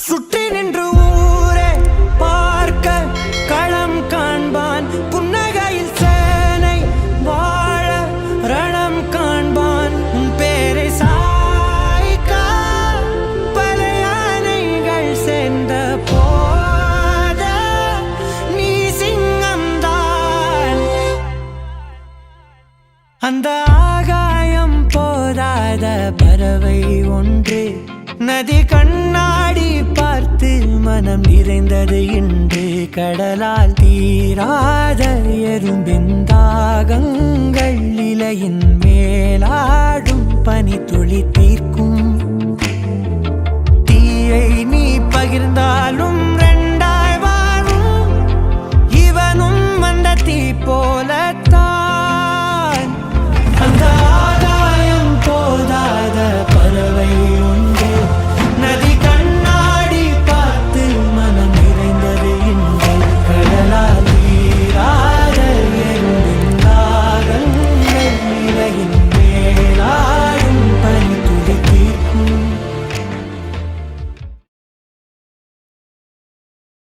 சுற்றி நின்று ஊரே பார்க்க களம் காண்பான். புன்னகையில் சேனை வாழ ரணம் காண்பான். உன் பேரை சாய்க்க பல யானைகள் சேர்ந்த போத நீ சிங்கம்தான். அந்த ஆகாயம் போதாத பறவை ஒன்று நதி கண்ணாடி பார்த்து மனம் நிறைந்தது இன்று. கடலால் தீராத எறும்பின் தாகங்கள் இலையின் மேலாடும் பனி துளி தீர்க்கும்.